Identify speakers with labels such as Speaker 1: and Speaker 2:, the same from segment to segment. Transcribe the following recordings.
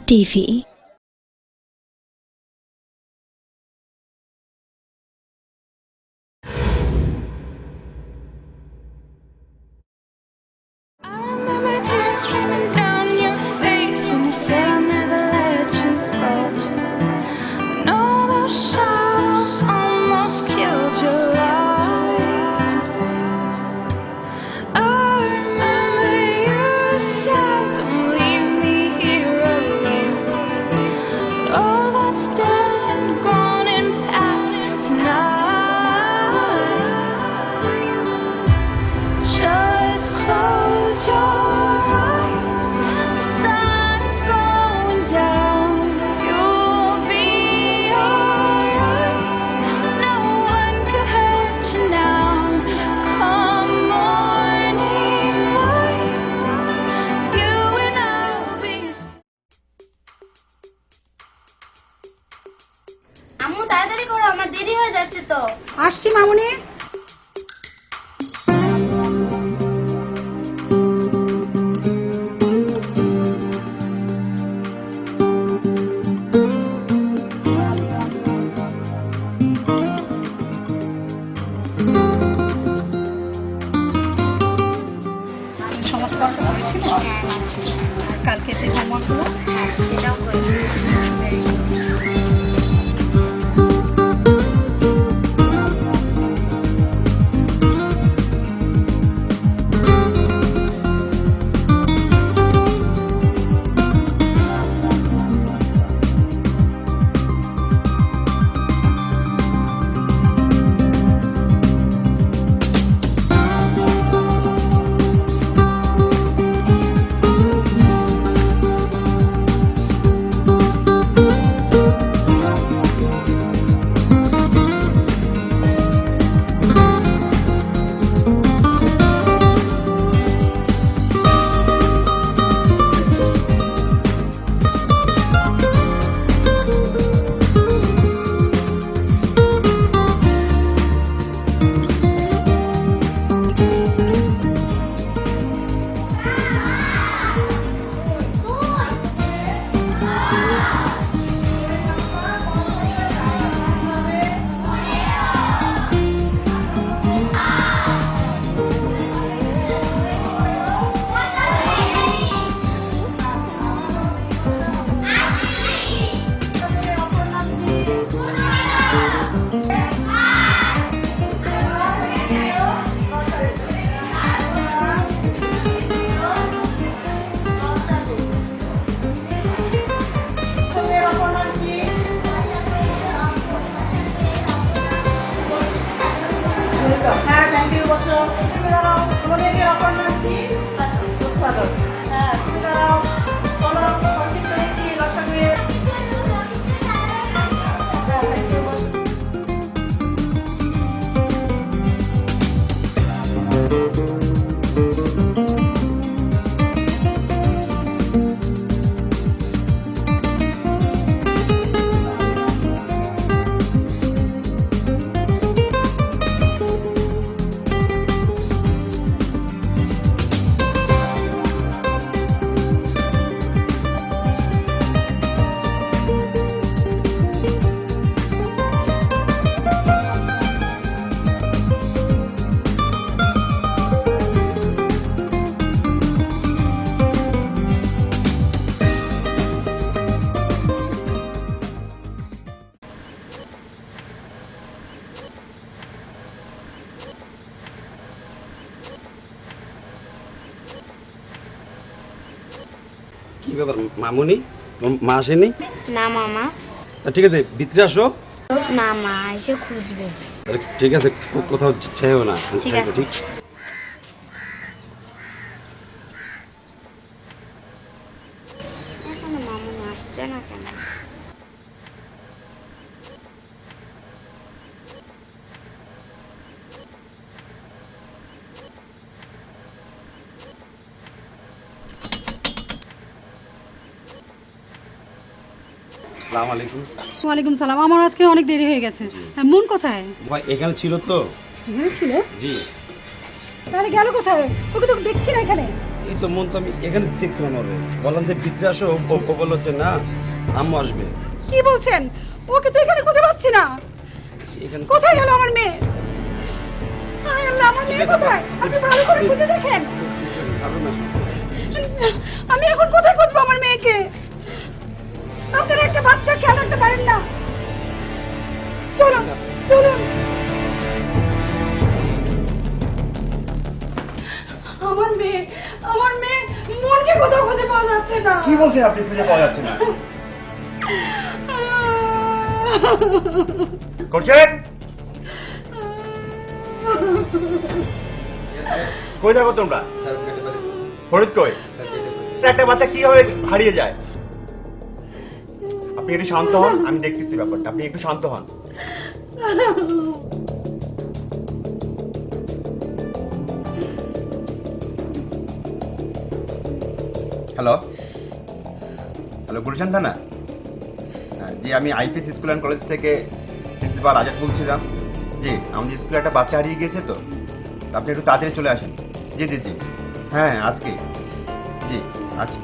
Speaker 1: TV.
Speaker 2: আম্মু তাড়াতাড়ি করো, আমার দেরি হয়ে যাচ্ছে তো।
Speaker 3: আসছি মামুনি। সমস্ত কালকে যে হোমওয়ার্কগুলো
Speaker 2: সেটাও করে
Speaker 4: কি ব্যাপার মামুনি, মা আসেনি?
Speaker 2: না মামা।
Speaker 4: ঠিক আছে, ভিতরে আসো।
Speaker 2: না মা এসে খুঁজবে।
Speaker 4: ঠিক আছে, কোথাও চাইও না।
Speaker 2: ঠিক আছে।
Speaker 4: ঠিক
Speaker 2: এখনো মামুনি আসছে না কেন?
Speaker 4: আসসালামু আলাইকুম।
Speaker 3: ওয়ালাইকুম সালাম। আমার আজকে অনেক দেরি হয়ে গেছে। মন কোথায়?
Speaker 4: ভাই এখানে ছিল তো।
Speaker 3: এখানে ছিল?
Speaker 4: জি।
Speaker 3: তাহলে গেল কোথায়? ওকে তো দেখছি না এখানে।
Speaker 4: এই তো মন তো আমি এখানে দেখছিলাম ওরে, বললাম যে ভিতরে আসো, ও বলল যে না আম্মু আসবে।
Speaker 3: কি বলছেন? ওকে তো এখানে খুঁজে পাচ্ছি না।
Speaker 4: এখানে
Speaker 3: কোথায় গেল আমার মেয়ে? আয় আল্লাহ, আমার মেয়ে কোথায়? আপনি ভালো করে খুঁজে দেখেন। আমি এখন কোথায় খুঁজবো আমার মেয়েকে? আপনারা একটা বাচ্চা খেয়াল রাখতে পারেন না? চলুন চলুন। আমার মেয়ে মনকে কোথাও খুঁজে পাওয়া যাচ্ছে না।
Speaker 1: কি বলছেন আপনি? খুঁজে পাওয়া যাচ্ছে না? করছেন কই থাকো তোমরা? ফরিদ কই? একটা বাচ্চা কিভাবে হারিয়ে যায়? আপনি একটু শান্ত হন, আমি দেখতেছি ব্যাপারটা। আপনি একটু শান্ত হন। হ্যালো হ্যালো, গুলশান থানা? জি, আমি আইপিএস স্কুল অ্যান্ড কলেজ থেকে প্রিন্সিপাল আজাদ বলছিলাম। জি, আমাদের স্কুলে একটা বাচ্চা হারিয়ে গিয়েছে, তো আপনি একটু তাড়াতাড়ি চলে আসেন। জি জি জি, হ্যাঁ আজকে। জি আচ্ছা।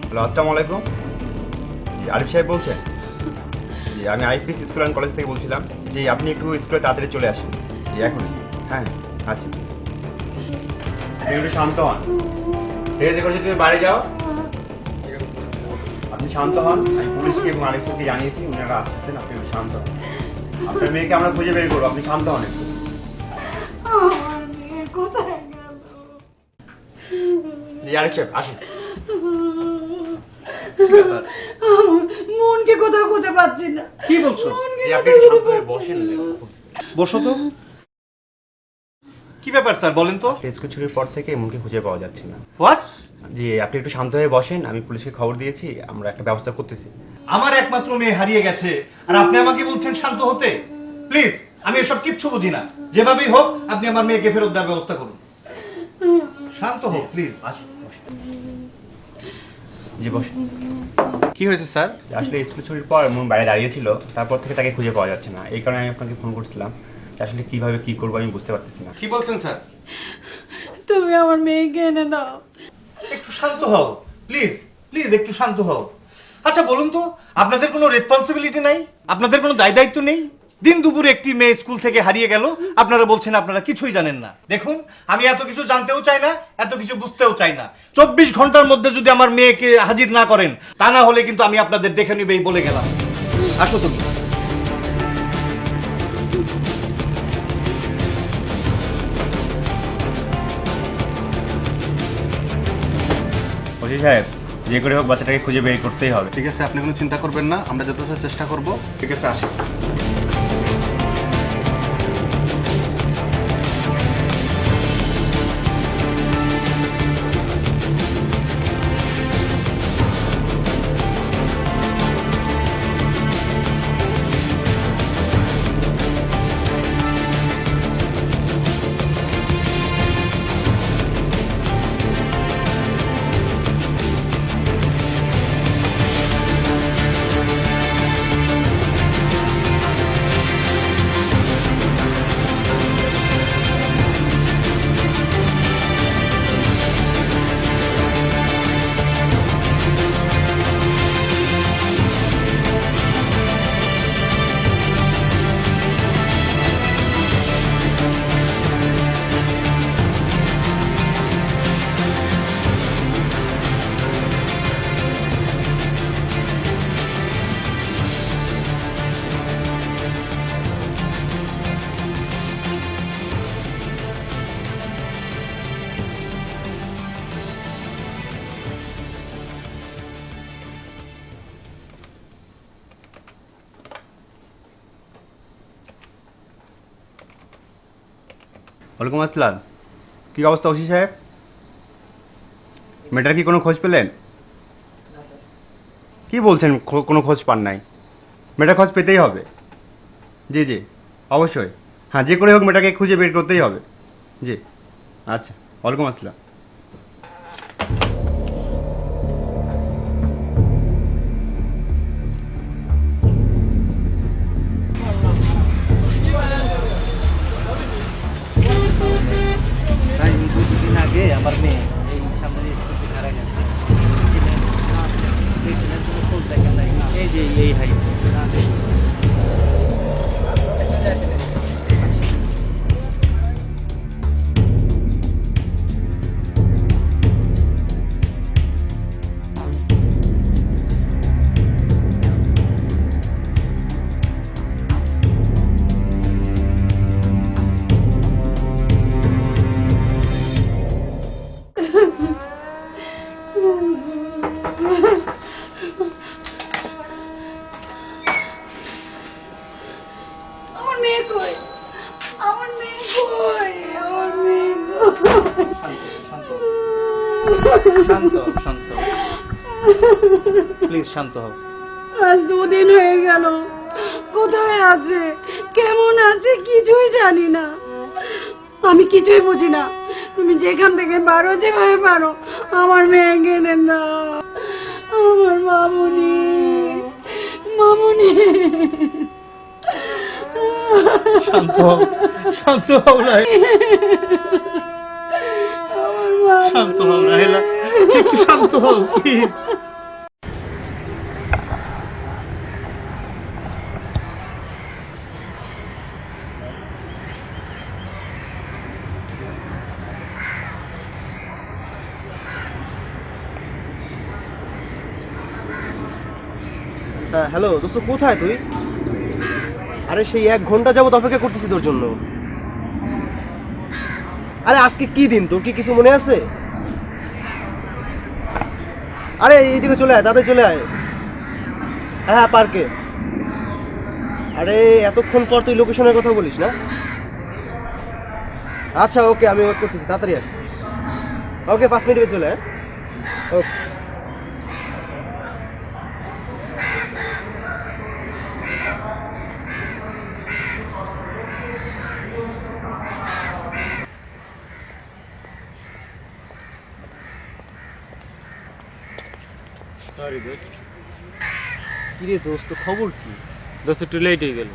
Speaker 1: হ্যালো, আসসালামু আলাইকুম। জি, আরিফ সাহেব বলছেন? জি, আমি আইপিএস স্কুল অ্যান্ড কলেজ থেকে বলছিলাম। জি, আপনি একটু স্কুলে তাড়াতাড়ি চলে আসেন। জি, এখন। হ্যাঁ আচ্ছা, আপনি একটু শান্ত হন। ঠিক আছে, করছি তুমি বাড়ি যাও। আপনি শান্ত হন। আমি পুলিশকে এবং আরেকজনকে জানিয়েছি, ওনারা আসছেন। আপনি একটু শান্ত হন। আপনার মেয়েকে আমরা খুঁজে বের করবো, আপনি শান্ত হন একটু।
Speaker 3: আমার মেয়ে কোথায় গেল?
Speaker 1: জি, আরেক সাহেব আসুন।
Speaker 3: মনকে কোথাও খুঁজে পাচ্ছি না।
Speaker 1: কি বলছো? জি, আপনি একটু শান্ত হয়ে বসেন। বসো তো। কি ব্যাপার স্যার, বলেন তো? স্কুল ছুটির পর থেকে মনকে খুঁজে পাওয়া যাচ্ছে না। হোয়াট? জি, আপনি একটু শান্ত হয়ে বসেন। আমি পুলিশকে খবর দিয়েছি, আমরা একটা ব্যবস্থা করতেছি।
Speaker 5: আমার একমাত্র মেয়ে হারিয়ে গেছে আর আপনি আমাকে বলছেন শান্ত হতে? প্লিজ, আমি এসব কিচ্ছু বুঝি না। যেভাবেই হোক আপনি আমার মেয়েকে ফেরত দেওয়ার ব্যবস্থা করুন। শান্ত হোক প্লিজ।
Speaker 1: আসেন, বসেন। জি, বসেন।
Speaker 5: কি হয়েছে স্যার?
Speaker 1: আসলে স্কুল ছুটির পর মন বাইরে দাঁড়িয়েছিল, তারপর থেকে তাকে খুঁজে পাওয়া যাচ্ছে না। এই কারণে আমি আপনাকে ফোন করছিলাম। আসলে কিভাবে কি করবো আমি বুঝতে পারতেছি না।
Speaker 5: কি বলছেন স্যার?
Speaker 3: তুমি আমার মেয়েকে এনে দাও।
Speaker 5: একটু শান্ত হও প্লিজ, প্লিজ একটু শান্ত হও। আচ্ছা বলুন তো, আপনাদের কোনো রেসপন্সিবিলিটি নাই? আপনাদের কোনো দায় দায়িত্ব নেই? দিন দুপুরে একটি মেয়ে স্কুল থেকে হারিয়ে গেল, আপনারা বলছেন আপনারা কিছুই জানেন না। দেখুন, আমি এত কিছু জানতেও চাই না, এত কিছু বুঝতেও চাই না। 24 ঘন্টার মধ্যে যদি আমার মেয়েকে হাজির না করেন, তা না হলে কিন্তু আমি আপনাদের দেখে নিবেই বলে গেলাম। আসো তুমি।
Speaker 1: ওসি সাহেব, যে করে হোক বাচ্চাটাকে খুঁজে বের করতেই হবে।
Speaker 6: ঠিক আছে, আপনি কোনো চিন্তা করবেন না, আমরা যথেষ্ট চেষ্টা করব। ঠিক আছে, আসি।
Speaker 1: ওয়ালাইকুম আসসালাম। কি অবস্থা ওসি সাহেব? মেয়েটার কি কোনো খোঁজ পেলেন? কি বলছেন কোনো খোঁজ পান নাই? মেয়েটার খোঁজ পেতেই হবে। জি জি, অবশ্যই। হ্যাঁ, যে করে হোক মেয়েটাকে খুঁজে বের করতেই হবে। জি আচ্ছা, ওয়ালাইকুম আসসালাম।
Speaker 7: আমার মেয়ে এই সামনে স্কুল থেকে হারাই গেছে। এই ছেলের কোনো খোঁজ দেখা নাই। এই যে এই হাই
Speaker 3: আমার মেয়ে কই? আমার মেয়ে কই? আমার মেয়ে কই?
Speaker 7: শান্ত শান্ত প্লিজ শান্ত হও।
Speaker 3: আজ 2 দিন হয়ে গেল। কোথায় আছে, কেমন আছে কিছুই জানি না। আমি কিছুই বুঝি না। তুমি যেখান থেকে পারো, যেভাবে পারো আমার মেয়েকে এনে দাও। আমার মামুনি, মামুনি।
Speaker 7: শান্ত হও, শান্ত হও রাহেলা,
Speaker 3: আমার মামুনি।
Speaker 7: শান্ত হও রাহেলা, একটু শান্ত হও প্লিজ।
Speaker 4: হ্যাঁ হ্যালো দোস্ত, কোথায় তুই? আরে সেই 1 ঘন্টা যাবত অপেক্ষা করতেছি তোর জন্য। আরে আজকে কি দিন, তোর কি কিছু মনে আছে? আরে এইদিকে চলে আয়, তাড়াতাড়ি চলে আয়। হ্যাঁ হ্যাঁ, পার্কে। আরে এতক্ষণ পর তুই লোকেশনের কথা বলিস না? আচ্ছা ওকে, আমি ওয়েট করতেছি, তাড়াতাড়ি আয়। ওকে 5 মিনিটে চলে আয়। ওকে।
Speaker 7: সরি দোস্ত,
Speaker 4: কিরে দোস্ত, খবর কি?
Speaker 7: দোস্ত একটু লেট হয়ে গেল।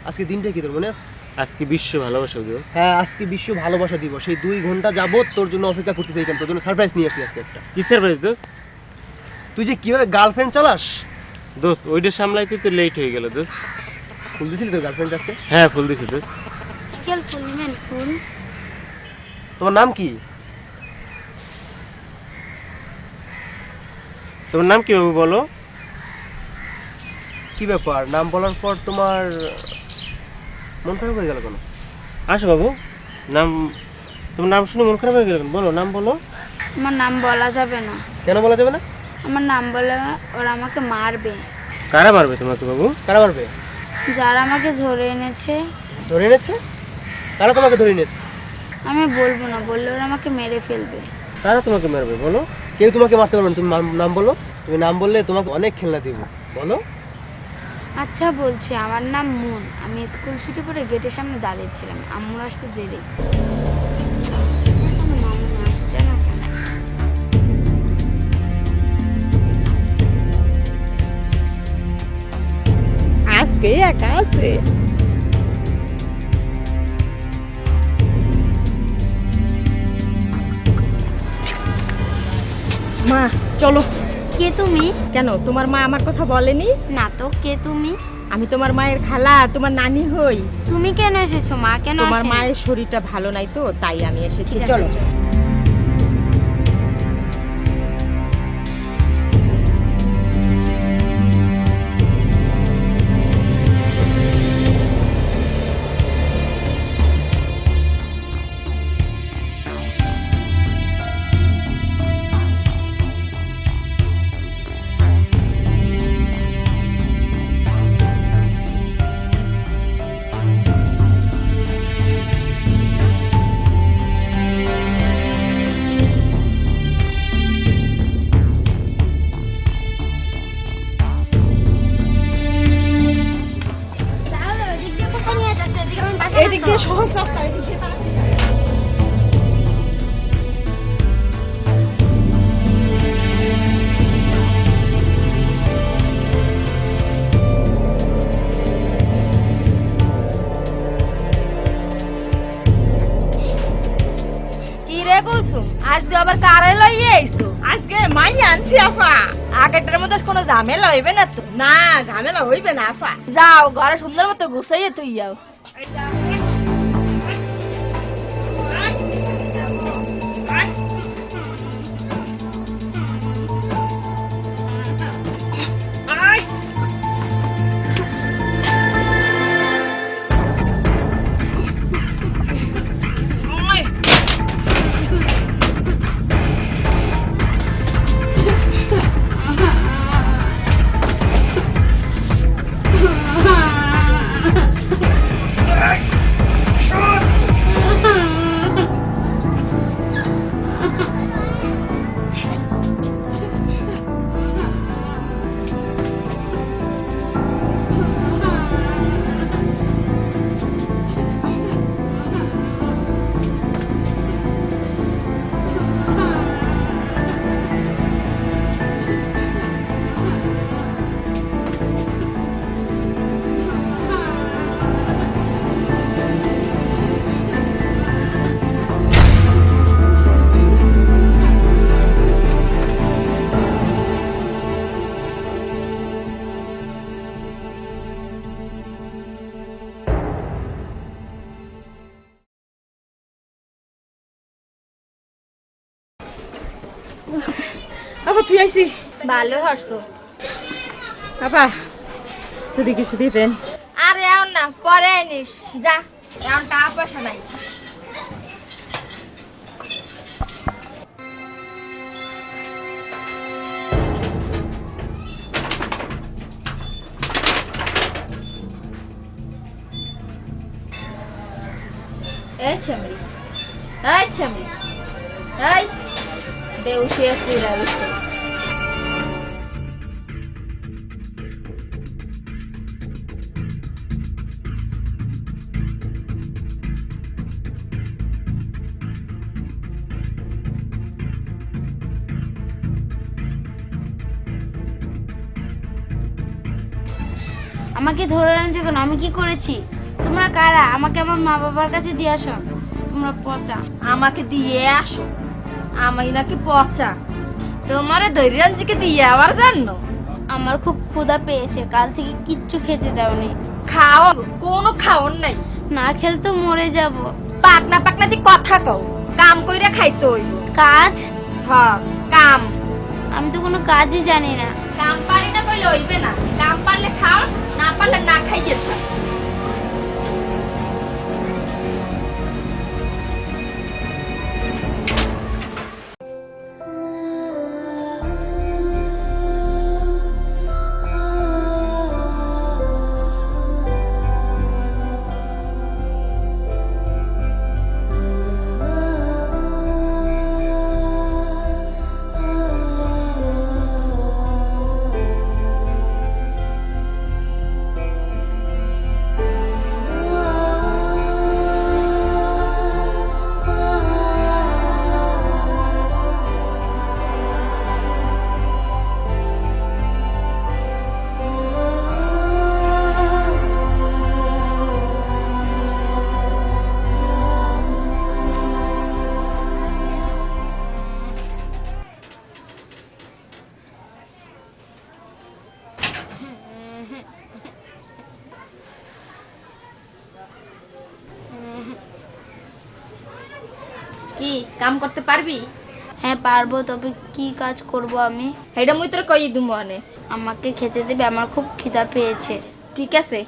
Speaker 4: আজকে দিনটা কি তোর মনে আছে?
Speaker 7: আজকে বিশ্ব ভালোবাসা দিবস।
Speaker 4: হ্যাঁ, আজকে বিশ্ব ভালোবাসা দিবস। সেই 2 ঘন্টা যাবত তোর জন্য অপেক্ষা করতে চাইতাম, তোর জন্য সারপ্রাইজ নিয়ে আসি আজকে একটা।
Speaker 7: কি সারপ্রাইজ দোস্ত?
Speaker 4: তুই যে কিভাবে গার্লফ্রেন্ড চালাস।
Speaker 7: দোস্ত ওইটা সামলাইতে তো লেট হয়ে গেল দোস্ত।
Speaker 4: ফুল দিছিলি তোর গার্লফ্রেন্ড আজকে?
Speaker 7: হ্যাঁ ফুল দিছি দোস্ত।
Speaker 2: বিকেল ফুল নেবেন ফুল?
Speaker 4: তোমার নাম কি?
Speaker 7: তোমার নাম কি বাবু বলো?
Speaker 4: কি ব্যাপার, নাম বলার পর তোমার মন খারাপ হয়ে গেল কেন?
Speaker 7: আসো বাবু, নাম, তোমার নাম শুনে মন খারাপ হয়ে গেল কেন? বলো নাম বলো।
Speaker 2: আমার নাম বলা যাবে না।
Speaker 4: কেন বলা যাবে না?
Speaker 2: আমার নাম বলে ওরা আমাকে মারবে।
Speaker 7: কারা মারবে তোমাকে বাবু?
Speaker 4: কারা মারবে?
Speaker 2: যারা আমাকে ধরে এনেছে।
Speaker 4: ধরে এনেছে? কারা তোমাকে ধরে এনেছে?
Speaker 2: আমি বলবো না, বললে ওরা আমাকে মেরে ফেলবে।
Speaker 7: কারা তোমাকে মারবে বলো?
Speaker 4: কেউ তোমাকে মারতে পারবে না, তুমি নাম বলো। তুমি নাম বললে তোমাকে অনেক খেলনা দিব, বলো।
Speaker 2: আচ্ছা বলছি, আমার নাম মুন। আমি স্কুল ছুটি পরে গেটের সামনে দাঁড়িয়েছিলাম, আম্মুর আসতে দেরি। এখনো মামুনি আসছে না কেন?
Speaker 3: আজকে একা আছে। মা চলো।
Speaker 2: কে তুমি?
Speaker 3: কেন, তোমার মা আমার কথা বলেনি?
Speaker 2: না তো, কে তুমি?
Speaker 3: আমি তোমার মায়ের খালা, তোমার নানি হই।
Speaker 2: তুমি কেন এসেছো? মা কেন
Speaker 3: তোমার
Speaker 2: আসেনি?
Speaker 3: মায়ের শরীরটা ভালো নাই তো, তাই আমি এসেছি।
Speaker 2: ঠিক আছে,
Speaker 3: চলো।
Speaker 2: তাহলে ওদিক দিয়ে কোথায় নিয়ে যাচ্ছে? এদিকে আমি বাসা
Speaker 3: এদিক দিয়ে সহজ রাস্তা, এদিক দিয়ে তাড়াতাড়ি।
Speaker 2: কি রে কুলসুম,
Speaker 8: আজকে আবার কারে লইয়ে আইছো? আজকে মাই আনছি আপা। আগেরটার মধ্যে কোনো ঝামেলা হইবে না তো? না, ঝামেলা হইবে না আপা। যাও ঘরে সুন্দর মতো গুছাইয়ে তুই যাও।
Speaker 3: আপা তুই আইসি?
Speaker 8: ভালো হরছো।
Speaker 3: আপা যদি কিছু দিতেন।
Speaker 8: আরে এখন না, পরে আনিস। যা, এখন টাকা পয়সা নাই। এই ছামড়ি, এই ছামড়ি, এই বেউসে পুরা রইছে।
Speaker 2: আমাকে ধরে আনছো কেন? আমি কি করেছি? তোমরা কারা? আমাকে আমার মা বাবার কাছে দিয়ে আসো। তোমরা পচা।
Speaker 8: আমাকে দিয়ে আসো? আমি নাকি পচা? তোমারে দৈরানজিকে দিয়ে আবার জানো?
Speaker 2: আমার খুব ক্ষুধা পেয়েছে, কাল থেকে কিচ্ছু খেতে দাওনি।
Speaker 8: খাও, কোনো খাওন নাই।
Speaker 2: না খেলে তো মরে যাব।
Speaker 8: পাকনা পাকনা দি কথা কও, কাম কইরা খাইতে হইব।
Speaker 2: কাজ?
Speaker 8: হ্যাঁ, কাম।
Speaker 2: আমি তো কোনো কাজই জানি না।
Speaker 8: কাম পারি না কইলে হইবে না। কাম পারলে খাও, না পারলে না খাইয়ে থাক। কি কাম করতে পারবি?
Speaker 2: হ্যাঁ পারবো, তবে কি কাজ করব আমি?
Speaker 8: এটা মুই তোর কই দিমু আনে।
Speaker 2: আমাকে খেতে দেবে, আমার খুব খিদা পেয়েছে।
Speaker 8: ঠিক আছে।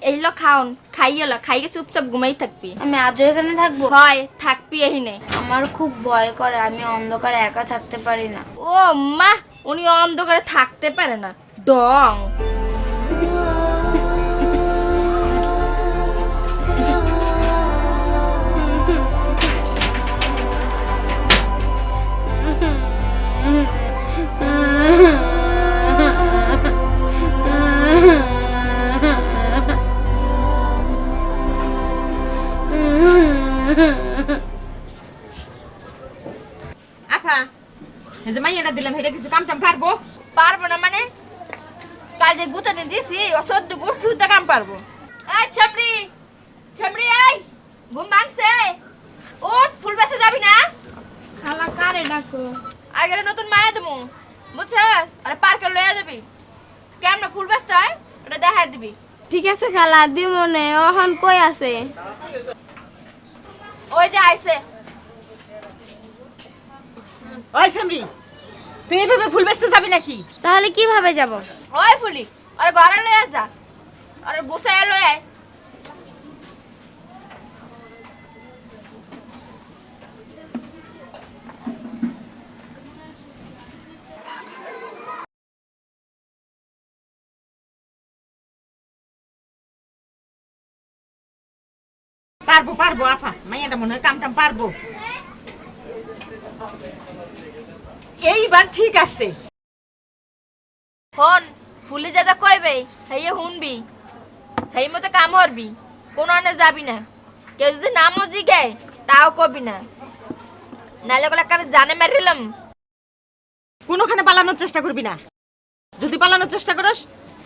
Speaker 8: এইলো খাওন, খাইয়ালা, খাইয়ে চুপচাপ ঘুমাই থাকবি।
Speaker 2: আমি আজও এখানে থাকবো?
Speaker 8: হয়, থাকবি এহিনে।
Speaker 2: আমার খুব ভয় করে, আমি অন্ধকারে একা থাকতে পারি না।
Speaker 8: ও মা, উনি অন্ধকারে থাকতে পারে না, ডং। এই যে মাইয়াটা দিলাম এটা কিছু কাম টাম পারবো? পারবো না মানে? কাল যে গুতা দিন দিছি অসদ্য গুটা কাম পারবো। এই ছামড়ি ছামড়ি এই ঘুম ভাঙছে, ওঠ ফুল বেচে যাবি না?
Speaker 2: খালা কারে ডাকো?
Speaker 8: আর গেলে নতুন মায়া দেবো বুঝছস, আরে পার্কে লয়ে যাবি, কেমন ফুল বেচতে হয় ওটা দেখাই দিবি।
Speaker 2: ঠিক আছে খালা, দিমনে ওহন কই আছে?
Speaker 8: ওই যে আইছে।
Speaker 3: ওই সামরি, তুই এভাবে ফুল বেচতে যাবি নাকি?
Speaker 2: তাহলে কিভাবে যাব?
Speaker 8: ওই ফুলি আরে ঘরে লয়ে যা, আরে গুছায় লয়ে আয়।
Speaker 3: পারবো পারবো আপা, মাইয়াটা মনে হয় কাম টাম পারবো। এইবার ঠিক আছে।
Speaker 8: হন ফুলি যেটা কইবে হেয়ে শুনবি, হেই মতো কাম করবি, কোনো আনে যাবি না। কেউ যদি নামও জিগায় তাও কবি না, নাহলে বলে কারে জানে মারিলাম।
Speaker 3: কোনোখানে পালানোর চেষ্টা করবি না। যদি পালানোর চেষ্টা করিস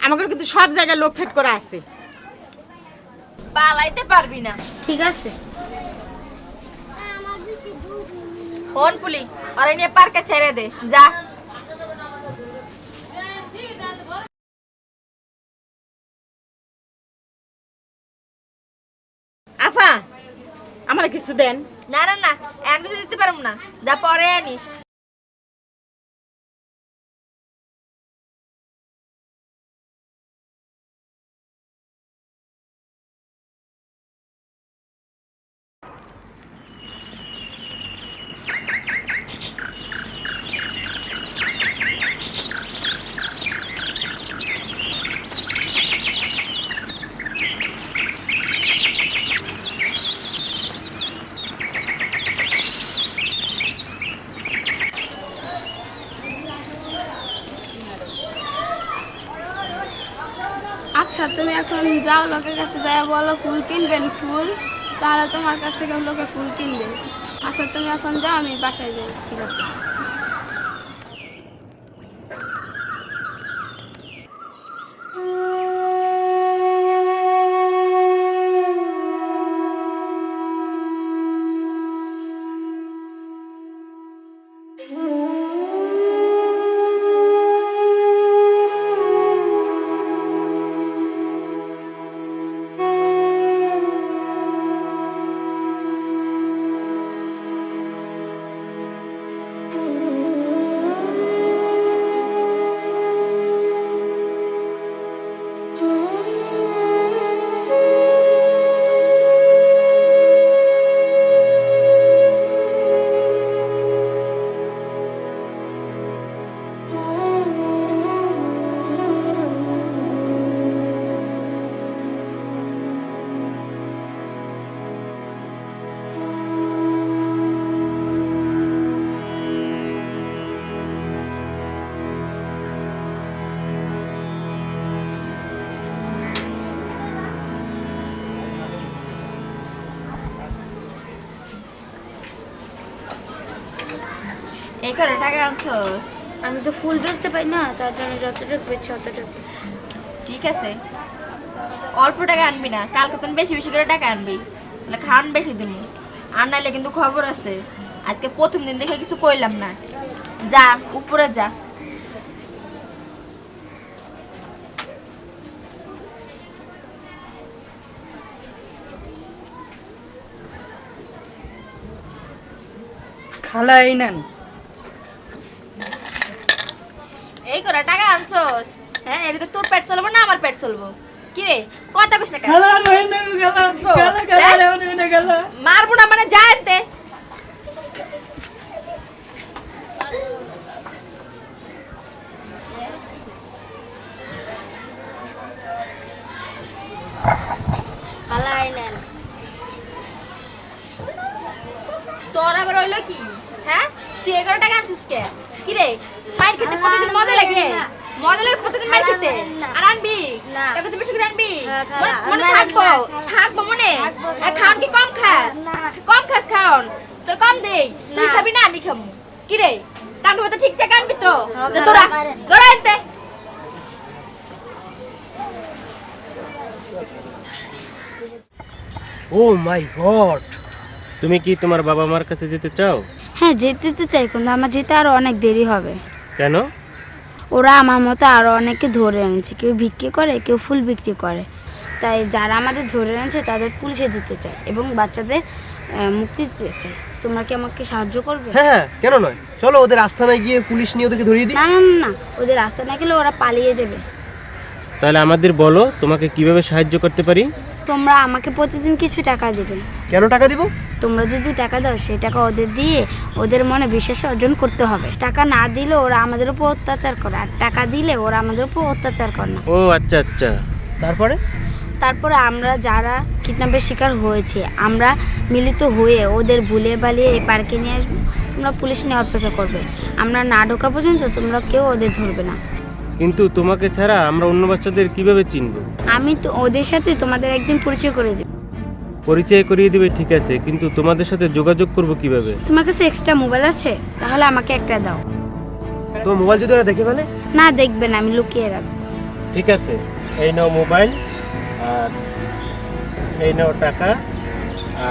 Speaker 3: আমাকে কিন্তু সব জায়গায় লোক ফেট করা আছে।
Speaker 8: পালাইতে পারবি না।
Speaker 2: ঠিক আছে।
Speaker 8: হন ফুলি আরে নিয়ে পার্কে ছেড়ে দে যা।
Speaker 3: আফা আমার কিছু দেন।
Speaker 8: না না না এখন কিছু দিতে পারবো না, যা পরে আনিস।
Speaker 2: আচ্ছা তুমি এখন যাও, লোকের কাছে যাই বলো ফুল কিনবেন ফুল, তাহলে তোমার কাছ থেকে লোকে ফুল কিনবে। আচ্ছা তুমি এখন যাও, আমি বাসায় যাই। ঠিক আছে।
Speaker 8: এই করে টাকা আনছস?
Speaker 2: আমি তো ফুল বেচতে পারি না, তার জন্য যতটুকু বেচছি অতটুকু।
Speaker 8: ঠিক আছে, অল্প টাকা আনবি না, কালকে তুমি বেশি বেশি করে টাকা আনবি, তাহলে খাওয়ান বেশি দিবি। আর নাইলে কিন্তু খবর আছে, আজকে প্রথম দিন দেখে কিছু কইলাম না। যা উপরে যা।
Speaker 3: খালা এই নেন।
Speaker 8: এই করে টাকা আনছস? হ্যাঁ, এদিকে তোর পেট চলবো না আমার পেট চলবো? কি রে কথা কইছ না কেন? মারবো না মানে যা আনতে।
Speaker 2: খালাই নেন।
Speaker 8: তোর আবার হইলো কি? হ্যাঁ, তুই 11 টাকা আনছিস কে? কি রে মাইর খেতে প্রতিদিন মজা লাগে? মজা লাগে প্রতিদিন মাইর খেতে? আর আনবি
Speaker 2: না।
Speaker 8: টাকা তুই বেশি করে আনবি?
Speaker 2: খালা,
Speaker 8: মনে
Speaker 2: আমার
Speaker 8: থাকবো
Speaker 2: না,
Speaker 8: থাকবো মনে।
Speaker 2: থাকবো,
Speaker 8: খাওন কি কম খাস?
Speaker 2: না।
Speaker 8: কম খাস খাওন, তোর কম দেই। তুই
Speaker 2: না।
Speaker 8: খাবি না আমি খাবো? কি রে কানবো তো ঠিকঠাক কানবি তো তোরা তোরা এনতে
Speaker 7: ও মাই গড, তুমি কি তোমার বাবা মার কাছে যেতে চাও?
Speaker 2: হ্যাঁ যেতে তো চাই, কিন্তু আমার যেতে আরো অনেক দেরি হবে।
Speaker 7: কেন?
Speaker 2: ওরা আমার মতো আরো অনেকে ধরে এনেছে, কেউ বিক্রি করে, কেউ ফুল বিক্রি করে। তাই যারা আমাদের ধরে এনেছে তাদের পুলিশে দিতে চায় এবং বাচ্চাদের মুক্তি দিতে চায়। তোমরা কি আমাকে সাহায্য করবে?
Speaker 4: হ্যাঁ, কেন নয়, চলো ওদের আস্তানায় গিয়ে পুলিশ নিয়ে ওদেরকে ধরিয়ে দিই।
Speaker 2: না না না, ওদের রাস্তা না গেলে ওরা পালিয়ে যাবে।
Speaker 7: তাহলে আমাদের বলো তোমাকে কিভাবে সাহায্য করতে পারি।
Speaker 2: তোমরা আমাকে প্রতিদিন কিছু টাকা দেবে।
Speaker 4: কেন টাকা দিব?
Speaker 2: তোমরা যদি টাকা দাও সেই টাকা ওদের দিয়ে ওদের মনে বিশ্বাস অর্জন করতে হবে। টাকা না দিলে ওরা আমাদের উপর অত্যাচার করে, আর টাকা দিলে ওরা আমাদের উপর অত্যাচার করে না।
Speaker 7: ও আচ্ছা আচ্ছা।
Speaker 2: তারপরে আমরা যারা কিডন্যাপের শিকার হয়েছে আমরা মিলিত হয়ে ওদের ভুলিয়ে বালিয়ে এই পার্কে নিয়ে আসবো। তোমরা পুলিশ নিয়ে অপেক্ষা করবে। আমরা না ঢোকা পর্যন্ত তোমরা কেউ ওদের ধরবে না।
Speaker 7: কিন্তু তোমাকে ছাড়া আমরা অন্য বাচ্চাদের কিভাবে চিনবো?
Speaker 2: আমি তো ওদের সাথে তোমাদের একদিন পরিচয় করে দেব।
Speaker 7: পরিচয় করিয়ে দিবে ঠিক আছে, কিন্তু তোমাদের সাথে যোগাযোগ করব কিভাবে?
Speaker 2: তোমার কাছে এক্সট্রা মোবাইল আছে? তাহলে আমাকে একটা দাও।
Speaker 4: তোমার মোবাইল যদি ওরা দেখে ফেলে?
Speaker 2: না দেখবে না, আমি লুকিয়ে রাখবো।
Speaker 7: ঠিক আছে, এই নাও মোবাইল, আর এই নাও টাকা,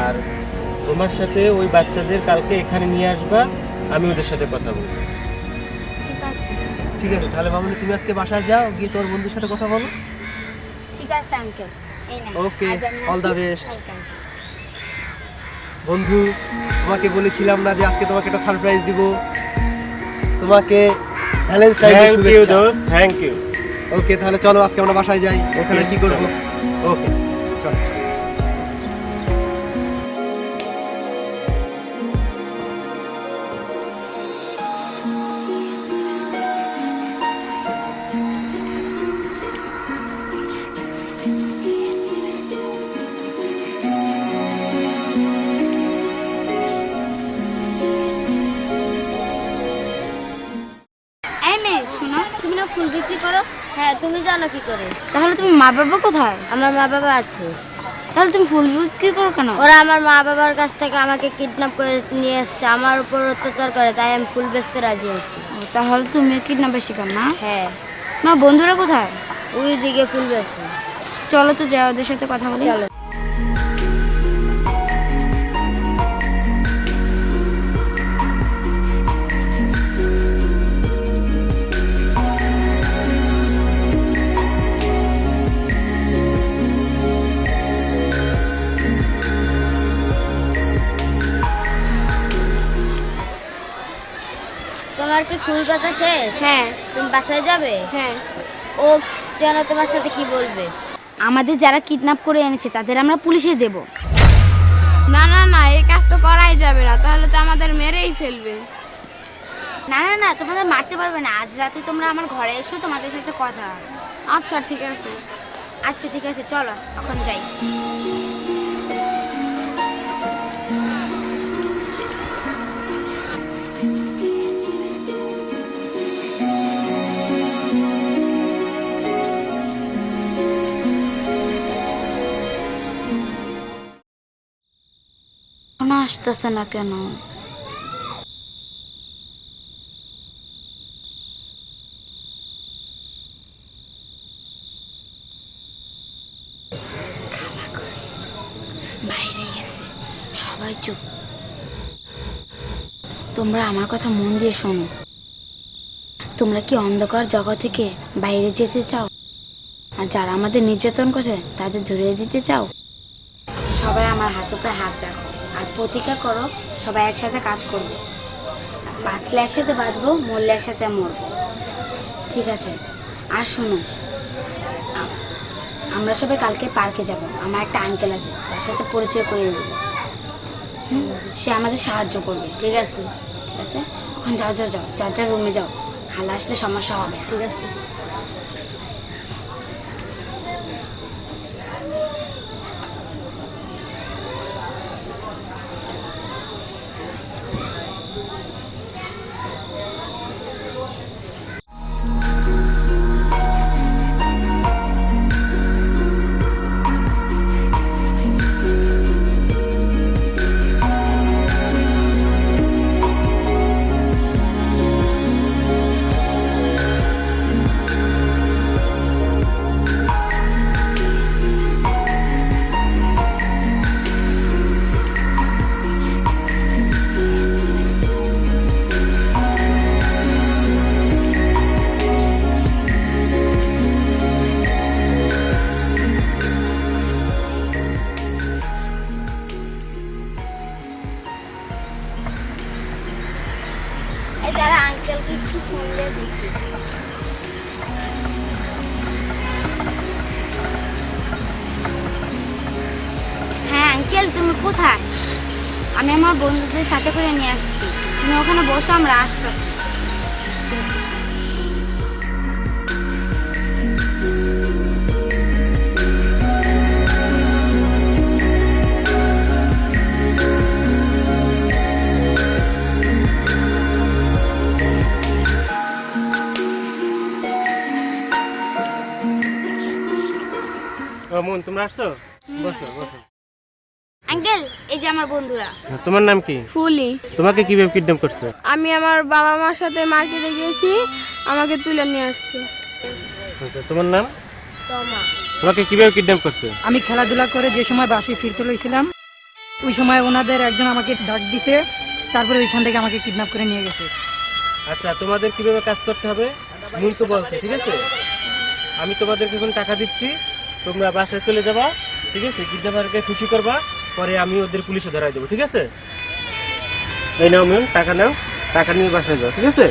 Speaker 7: আর তোমার সাথে ওই বাচ্চাদের কালকে এখানে নিয়ে আসবা, আমি ওদের সাথে কথা বলবো।
Speaker 2: ঠিক আছে
Speaker 4: ঠিক আছে, তাহলে মামনি তুমি আজকে বাসায় যাও, গিয়ে তোর বন্ধুর সাথে কথা বলো।
Speaker 2: ঠিক আছে আঙ্কেল। এই নাও।
Speaker 4: Okay,
Speaker 2: আজ আমি
Speaker 4: all the
Speaker 2: আসি।
Speaker 4: best.
Speaker 2: Welcome.
Speaker 4: বন্ধু, তোমাকে বলেছিলাম না যে আজকে তোমাকে একটা সারপ্রাইজ দিব। তোমাকে ভ্যালেন্টাইন ডে
Speaker 7: থ্যাংক ইউ দোস্ত, থ্যাংক ইউ।
Speaker 4: ওকে, তাহলে চলো আজকে আমরা বাসায় যাই। ওখানে কি করব? ওকে, চলো।
Speaker 2: এই মেয়ে শোনো, তুমি না ফুল বিক্রি করো?
Speaker 8: হ্যাঁ তুমি জানো কি করে?
Speaker 2: তাহলে তুমি মা বাবা কোথায়?
Speaker 8: আমার মা বাবা আছে।
Speaker 2: তাহলে তুমি ফুল বিক্রি করো কেন?
Speaker 8: ওরা আমার মা বাবার কাছ থেকে আমাকে কিডন্যাপ করে নিয়ে এসছে, আমার উপর অত্যাচার করে, তাই আমি ফুল বেচতে রাজি আছি।
Speaker 2: ও, তাহলে তুমি কিডন্যাপের শিকার না?
Speaker 8: হ্যাঁ,
Speaker 2: না বন্ধুরা কোথায়?
Speaker 8: ওই দিকে ফুল বেচছে।
Speaker 2: চলো তো যাই ওদের সাথে কথা বলি।
Speaker 8: চলো। তোমার কি ফুল বেচা শেষ?
Speaker 2: হ্যাঁ
Speaker 8: তুমি বাসায় যাবে?
Speaker 2: হ্যাঁ।
Speaker 8: ও যেন তোমার সাথে কি বলবে?
Speaker 2: আমাদের যারা কিডন্যাপ করে এনেছে তাদের আমরা পুলিশে দেব। না না না, এই কাজ তো করাই যাবে না, তাহলে তো আমাদের মেরেই ফেলবে। না না না, তোমাদের মারতে পারবে না। আজ রাতে তোমরা আমার ঘরে এসো, তোমাদের সাথে কথা আছে। আচ্ছা ঠিক আছে। আচ্ছা ঠিক আছে, চলো এখন যাই। এখনো আসতেছে না কেন? বাইরে গেছে, সবাই চুপ। তোমরা আমার কথা মন দিয়ে শোনো। তোমরা কি অন্ধকার জগৎ থেকে বাইরে যেতে চাও? আর যারা আমাদের নির্যাতন করছে তাদের ধরিয়ে দিতে চাও? সবাই আমার হাতে হাত রাখো আর প্রতিজ্ঞা করো সবাই একসাথে কাজ করবে। বাঁচলে একসাথে বাঁচবো, মরলে একসাথে মরবো, ঠিক আছে? আর শোনো, আমরা সবাই কালকে পার্কে যাব। আমার একটা আঙ্কেল আছে, তার সাথে পরিচয় করে দেবো। সে আমাদের সাহায্য করবে,
Speaker 8: ঠিক আছে।
Speaker 2: ঠিক আছে? এখন যাও যাও যাও, যার যার রুমে যাও, খালা আসলে সমস্যা হবে।
Speaker 8: ঠিক আছে।
Speaker 2: যারা আঙ্কেলকে একটু ফোন দিয়ে দেখি। হ্যাঁ আঙ্কেল, তুমি কোথায়? আমি আমার বন্ধুদের সাথে করে নিয়ে আসছি, তুমি ওখানে বসো, আমরা আসবো।
Speaker 7: মন, তোমরা আসছো? বসো বসো।
Speaker 2: আঙ্কেল, এই যে আমার বন্ধুরা।
Speaker 7: তোমার নাম কি?
Speaker 8: ফুলি।
Speaker 7: তোমাকে কিভাবে কিডন্যাপ করছে?
Speaker 8: আমি আমার বাবা মার সাথে মার্কেটে গিয়েছি, আমাকে তুলে নিয়ে আসছে।
Speaker 7: আচ্ছা, তোমার নাম?
Speaker 8: তোমা।
Speaker 7: তোমাকে কিভাবে কিডন্যাপ করছে?
Speaker 3: আমি খেলাধুলা করে যে সময় বাসে ফিরতে লইছিলাম, ওই সময় ওনাদের একজন আমাকে ডাক দিছে, তারপরে ওইখান থেকে আমাকে কিডন্যাপ করে নিয়ে গেছে।
Speaker 7: আচ্ছা, তোমাদের কিভাবে কাজ করতে হবে মূল তো বলছে, ঠিক আছে? আমি তোমাদেরকে এখন টাকা দিচ্ছি, তোমরা বাসায় চলে যাবা, ঠিক আছে? কিডন্যাপারকে খুশি করবা, পরে আমি ওদের পুলিশে ধরাই দেবো, ঠিক আছে? এই নাও মেন, টাকা নাও, টাকা নিয়ে বাসায় যাও, ঠিক আছে?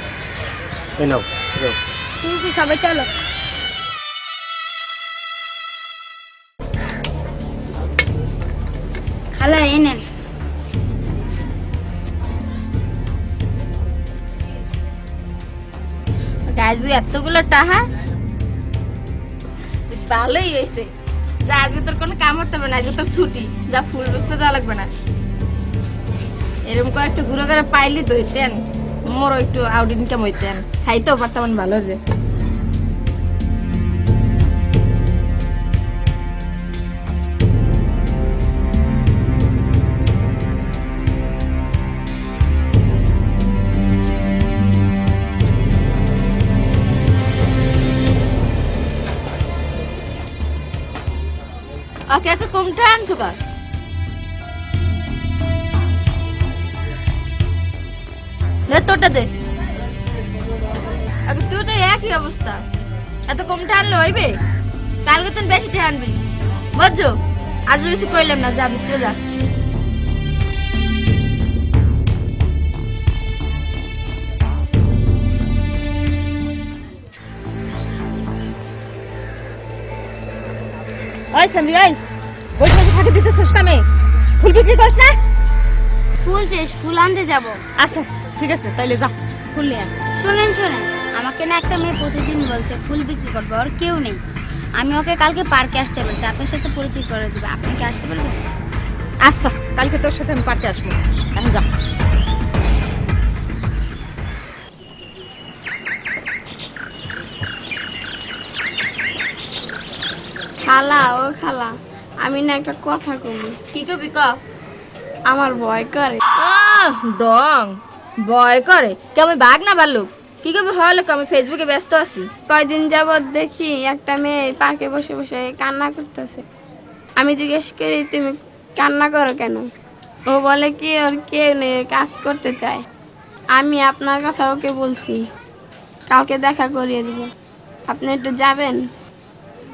Speaker 7: এই নাও, যাও।
Speaker 2: ঠিক আছে, সবাই চলো। খালা, এই নেন।
Speaker 8: গাইজু এতগুলো টাকা ভালোই হয়েছে। যা, আজকে তোর কোনো কাম করতে হবে না, আজকে তোর ছুটি, যা ফুল বেচতে যাওয়া লাগবে না। এরকম করে একটু ঘুরে ঘুরে পাইলি দইতেন, মোরও একটু আউট ইনকাম হইতেন, খাইতেও পারতাম ভালো যে। ওকে, আচ্ছা কোনটা আনছো কাজ? তোরটা দে। তুই তো একই অবস্থা, এত কমটা আনলে হইবে? কালকে তুই বেশি আনবি, বুঝছো? আজ কিছু কইলাম না, যাবি তুই যা। ওই সামি, ওই বসে বসে ফাঁকে দিতেছিস কামে, ফুল বিক্রি করিস না?
Speaker 2: ফুল শেষ, ফুল আনতে যাবো।
Speaker 8: আচ্ছা ঠিক আছে, তাইলে যা ফুল নিয়ে আয়।
Speaker 2: শোনেন শোনেন, আমাকে না একটা মেয়ে প্রতিদিন বলছে ফুল বিক্রি করবো, আর কেউ নেই। আমি ওকে কালকে পার্কে আসতে বলছি, আপনার সাথে পরিচয় করে দেবে। আপনি কি আসতে পারবেন?
Speaker 8: আচ্ছা, কালকে তোর সাথে আমি পার্কে আসবো, এখন যা।
Speaker 9: খালা, ও খালা, আমি না একটা কথা কবি।
Speaker 8: কি কবি ক?
Speaker 9: আমার ভয় করে।
Speaker 8: ডং ভয় করে? কে আমি বাঘ না ভাল্লুক? কি কবি হলো? আমি ফেসবুকে ব্যস্ত আছি।
Speaker 9: কয়দিন যাবৎ দেখি একটা মেয়ে পার্কে বসে বসে কান্না করতেছে। আমি জিজ্ঞেস করি, তুমি কান্না করো কেন? ও বলে কি ওর কেউ নেই, কাজ করতে চায়। আমি আপনার কথা ওকে বলছি, কালকে দেখা করিয়ে দিব। আপনি একটু যাবেন,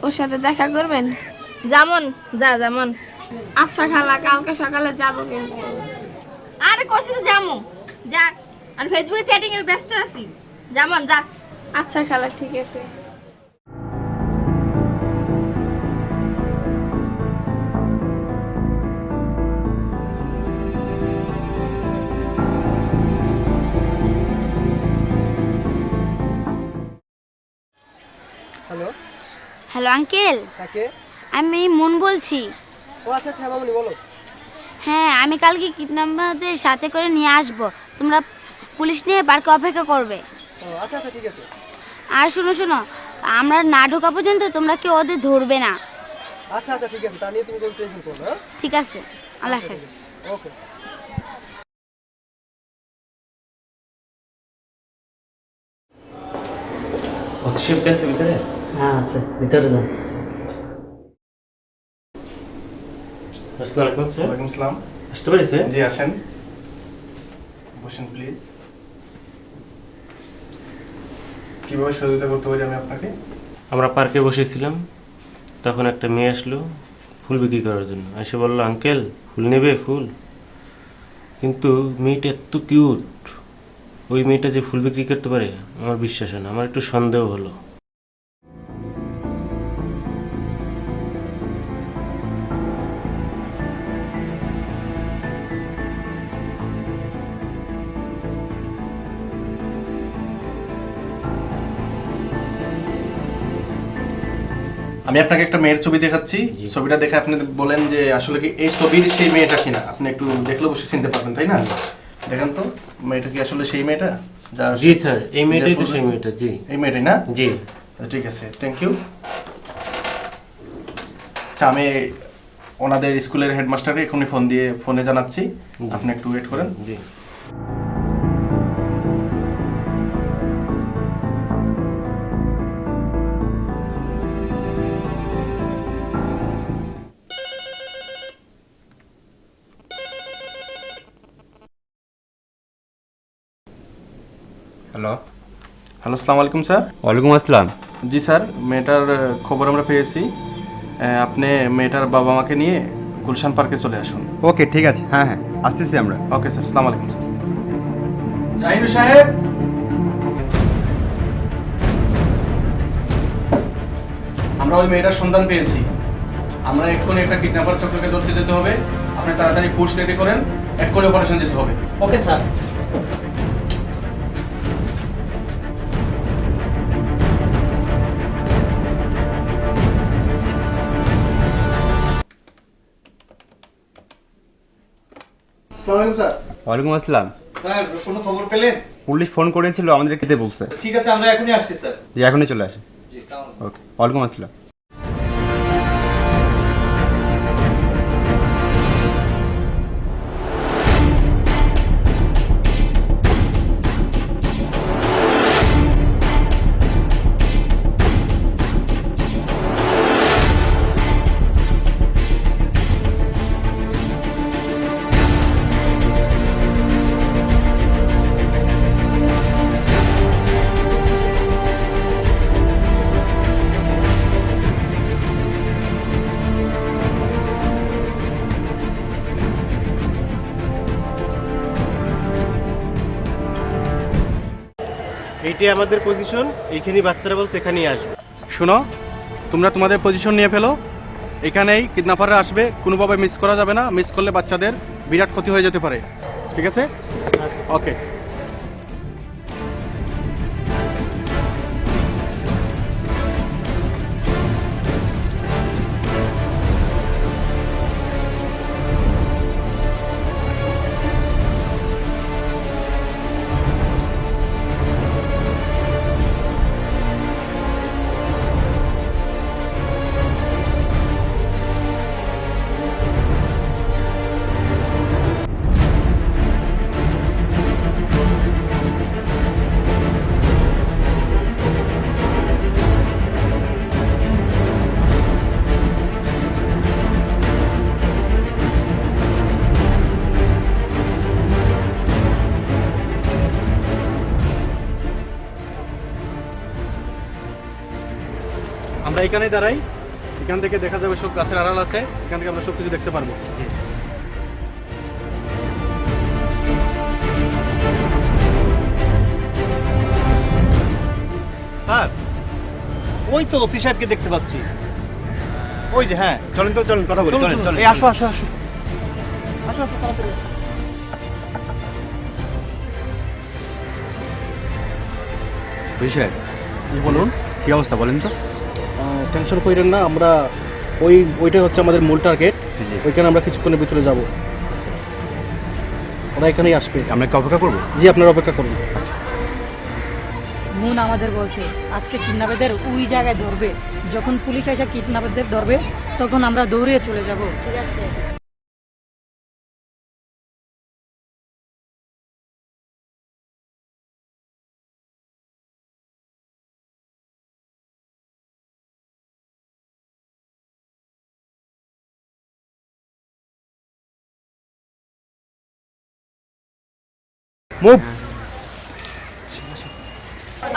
Speaker 9: ওর সাথে দেখা করবেন?
Speaker 8: যেমন যা, যেমন।
Speaker 9: আচ্ছা খালা, কালকে সকালে যাবো কিন্তু।
Speaker 8: আরে কইছি তো যামু, যা। আর ফেসবুকে সেটিং এ ব্যস্ত আছি, যেমন যা।
Speaker 9: আচ্ছা খালা, ঠিক আছে।
Speaker 4: হ্যালো,
Speaker 2: হ্যালো আঙ্কেল,
Speaker 4: কাকে?
Speaker 2: আমি মন বলছি।
Speaker 4: ও আচ্ছা আচ্ছা, মামুনি বলো।
Speaker 2: হ্যাঁ, আমি কালকে কিডন্যাপারদের সাথে করে নিয়ে আসবো, তোমরা পুলিশ নিয়ে পার্কে অপেক্ষা করবে।
Speaker 4: ও আচ্ছা আচ্ছা, ঠিক আছে।
Speaker 2: আর শোনো শোনো, আমরা না ঢোকা পর্যন্ত তোমরা কেউ ওদের ধরবে না।
Speaker 4: আচ্ছা আচ্ছা, ঠিক আছে, তা নিয়ে তুমি কোনো টেনশন করো না।
Speaker 2: ঠিক আছে, আল্লাহ হাফেজ।
Speaker 4: ওকে।
Speaker 7: শিফট আছে ভিতরে?
Speaker 4: হ্যাঁ আছে, ভিতরে যান।
Speaker 7: আসসালামু আলাইকুম স্যার।
Speaker 6: ওয়ালাইকুম আসসালাম।
Speaker 7: আসতে পারিস?
Speaker 6: জি আসেন, বসেন প্লিজ। কিভাবে সহযোগিতা করতে পারি আমি আপনাকে?
Speaker 7: আমরা পার্কে বসেছিলাম, তখন একটা মেয়ে আসলো ফুল বিক্রি করার জন্য। এসে বললো, আঙ্কেল ফুল নেবে? ফুল। কিন্তু মেয়েটা এত কিউট, ওই মেয়েটা যে ফুল বিক্রি করতে পারে আমার বিশ্বাস হয় না, আমার একটু সন্দেহ হলো।
Speaker 6: আমি আপনাকে একটা মেয়ের ছবি দেখাচ্ছি,
Speaker 7: জি।
Speaker 6: ছবিটা দেখে আপনি বলেন যে আসলে কি এই ছবির সেই মেয়েটা কিনা। আপনি একটু দেখলে অবশ্যই চিনতে পারবেন, তাই না? দেখেন তো মেয়েটা কি আসলে সেই মেয়েটা যার
Speaker 7: জি স্যার, এই মেয়েটাই তো সেই মেয়েটা। জি
Speaker 6: এই মেয়েটাই না?
Speaker 7: জি।
Speaker 6: ঠিক আছে, থ্যাংক ইউ। আচ্ছা, আমি ওনাদের স্কুলের হেডমাস্টারকে এখনই ফোনে জানাচ্ছি, আপনি একটু ওয়েট করেন।
Speaker 7: জি।
Speaker 1: হ্যালো,
Speaker 6: হ্যালো, আসসালামু আলাইকুম স্যার।
Speaker 1: ওয়ালাইকুম আসসালাম।
Speaker 6: জি স্যার, মেয়েটার খবর আমরা পেয়েছি। আপনি মেয়েটার বাবা মাকে নিয়ে গুলশান পার্কে চলে আসুন।
Speaker 1: ওকে, ঠিক আছে, হ্যাঁ হ্যাঁ, আসতেছি আমরা।
Speaker 6: ওকে স্যার, আসসালামু আলাইকুম স্যার। জাহির সাহেব, আমরা ওই মেয়েটার সন্ধান পেয়েছি। আমরা এক্ষুনি একটা কিডন্যাপার চক্রকে ধরতে যেতে হবে। আপনি তাড়াতাড়ি ফোর্স রেডি করেন, এক্ষুনি অপারেশন যেতে হবে।
Speaker 4: Okay sir.
Speaker 6: আসসালামু আলাইকুম স্যার।
Speaker 1: ওয়ালাইকুম আসসালাম।
Speaker 5: স্যার, কোনো খবর পেলেন?
Speaker 1: পুলিশ ফোন করেছিল, আমাদের খেতে বলছে।
Speaker 5: ঠিক আছে, আমরা এখনই আসছি স্যার।
Speaker 1: যে এখনই চলে আসে।
Speaker 5: জি, তাহলে।
Speaker 1: ওকে, ওয়ালাইকুম আসসালাম।
Speaker 7: এইটাই আমাদের পজিশন, এইখানেই বাচ্চারা বলছে এখানেই আসবে।
Speaker 6: শোনো, তোমরা তোমাদের পজিশন নিয়ে ফেলো। এখানেই কিডন্যাপাররা আসবে, কোনোভাবে মিস করা যাবে না। মিস করলে বাচ্চাদের বিরাট ক্ষতি হয়ে যেতে পারে। ঠিক আছে? ওকে। আমরা এখানেই দাঁড়াই। এখান থেকে দেখা যাবে সব গাছের আড়াল আছে, এখান থেকে আমরা সব কিছু দেখতে পারবো।
Speaker 5: স্যার, ওই তো ওসি সাহেবকে দেখতে পাচ্ছি। ওই যে, হ্যাঁ,
Speaker 1: চলেন তো, চলেন, কথা বলি, চলেন চলেন।
Speaker 5: এই আসো আসো আসো আসো আসো, তাড়াতাড়ি।
Speaker 1: বিষয়
Speaker 6: বলুন,
Speaker 1: কি অবস্থা বলেন তো?
Speaker 6: টেনশন করেন না, আমরা ওইটাই হচ্ছে আমাদের মূল টার্গেট।
Speaker 1: জি।
Speaker 6: ওইখানে আমরা কিছুক্ষণের ভিতরে যাব। ওরা এখানেই আসবে।
Speaker 1: আমরা কি অপেক্ষা করবো?
Speaker 6: জি, আপনারা অপেক্ষা করুন।
Speaker 3: মুন আমাদের বলছে আজকে কিডন্যাপারদের ওই জায়গায় ধরবে। যখন পুলিশ এসে কিডন্যাপারদের ধরবে তখন আমরা দৌড়ে চলে যাব।
Speaker 2: ঠিক আছে।
Speaker 1: মুভ।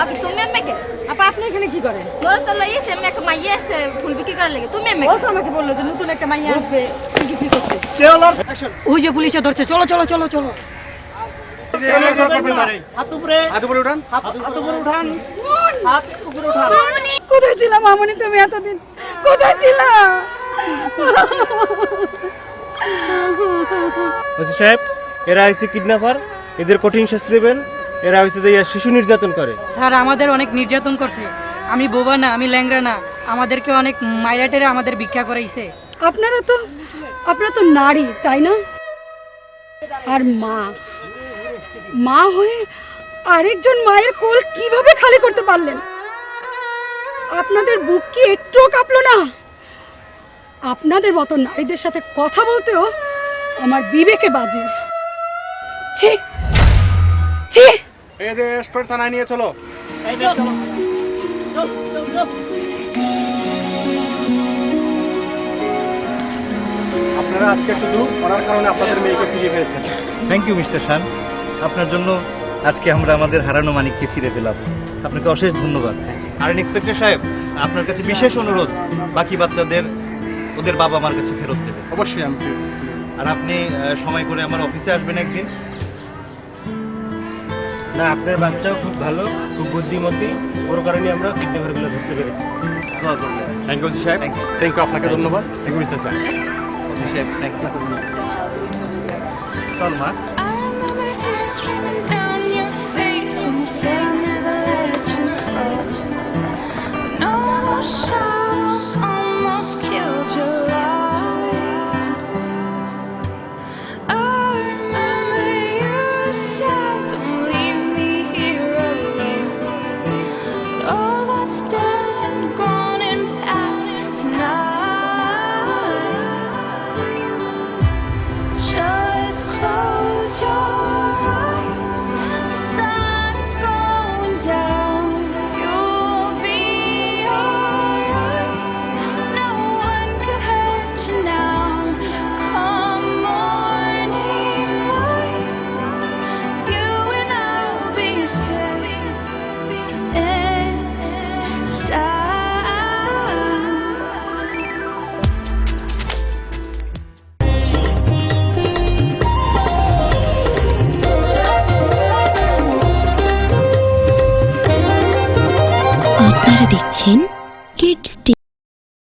Speaker 8: আগে তুমি এমএ কে?
Speaker 3: আপা আপনি এখানে কি করেন?
Speaker 8: তোর তো লইছে এমএ কে মাইয়া আছে ফুল বিক্রি করার লাগে। তুমি এমএ
Speaker 3: ও তো আমাকে বললো যে নতুন একটা মাইয়া আসবে, কি কি করতে। ওই যে পুলিশে ধরছে, চলো চলো চলো চলো।
Speaker 4: হাত উপরে
Speaker 6: হাত উপরে উঠান।
Speaker 4: হাত উপরে উঠান
Speaker 3: মন!
Speaker 4: হাত উপরে উঠান
Speaker 3: কোথায় ছিলাম মামনি তুমি এতদিন? কোথায় ছিলা?
Speaker 7: ওসি সাহেব, এরা হচ্ছে কিডন্যাপার, এদের কঠিন শাস্তি দেবেন। এরা হচ্ছে যে শিশু নির্যাতন করে।
Speaker 10: স্যার আমাদের অনেক নির্যাতন করছে। আমি বোবা না, আমি ল্যাংড়া না, আমাদেরকে অনেক মাইরাটেরে আমাদের ভিক্ষা করাইছে।
Speaker 3: আপনারা তো নারী, তাই না? আর মা হয়ে আরেকজন মায়ের কোল কিভাবে খালি করতে পারলেন? আপনাদের বুক কি একটুও কাঁপলো না? আপনাদের মতো নারীদের সাথে কথা বলতেও আমার বিবেকে বাজে। ছি ছি!
Speaker 6: এই যে এসপের থানায় নিয়ে চলো। আপনারা আজকে শুধু ওনার কারণে আপনাদের মেয়েকে ফিরিয়ে পেয়েছেন।
Speaker 5: থ্যাংক ইউ মিস্টার খান, আপনার জন্য আজকে আমরা আমাদের হারানো মানিককে ফিরে পেলাম। আপনাকে অশেষ ধন্যবাদ। আর ইন্সপেক্টর সাহেব, আপনার কাছে বিশেষ অনুরোধ, বাকি বাচ্চাদের ওদের বাবা মার কাছে ফেরত দেবেন।
Speaker 6: অবশ্যই আমি
Speaker 5: আর আপনি সময় করে আমার অফিসে আসবেন একদিন।
Speaker 7: না, আপনার বাচ্চাও খুব ভালো, খুব বুদ্ধিমতী, ওর কারণে আমরা কিডন্যাপারগুলো ধরতে পেরেছি।
Speaker 5: থ্যাংক ইউ সাহেব।
Speaker 6: থ্যাংক ইউ, আপনাকে ধন্যবাদ। Thank you mister sir.
Speaker 5: সাহেব থ্যাংক ইউ। চল মা।
Speaker 11: Tears streaming down your face when you say I never let you fall. No showers almost killed your life. I remember you said, "Don't leave me here alone." But all that's done and gone and past tonight. Just close your eyes. The sun's going down. You'll be alright. No one can hurt you now. Come morning light, you and I'll be safe inside.
Speaker 12: আপনারা দেখছেন kids